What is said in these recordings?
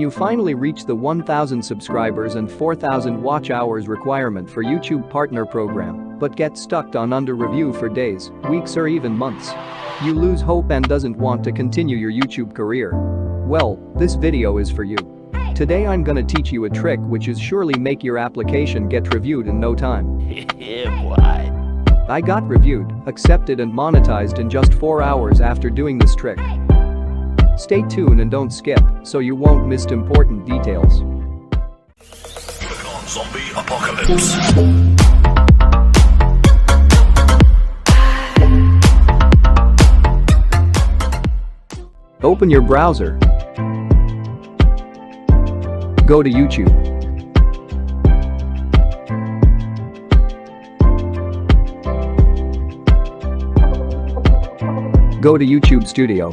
You finally reached the 1,000 subscribers and 4,000 watch hours requirement for YouTube Partner Program, but get stuck on under review for days, weeks or even months. You lose hope and doesn't want to continue your YouTube career. Well, this video is for you. Today I'm gonna teach you a trick which is surely make your application get reviewed in no time. Yeah, boy. I got reviewed, accepted and monetized in just 4 hours after doing this trick. Stay tuned and don't skip, so you won't miss important details. Zombie apocalypse. Open your browser. Go to YouTube. Go to YouTube Studio.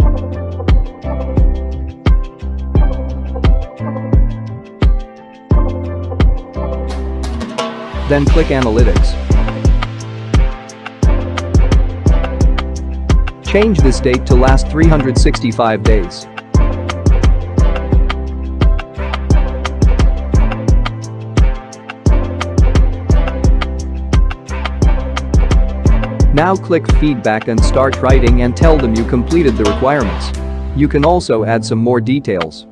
Then click Analytics. Change this date to last 365 days. Now click Feedback and start writing and tell them you completed the requirements. You can also add some more details.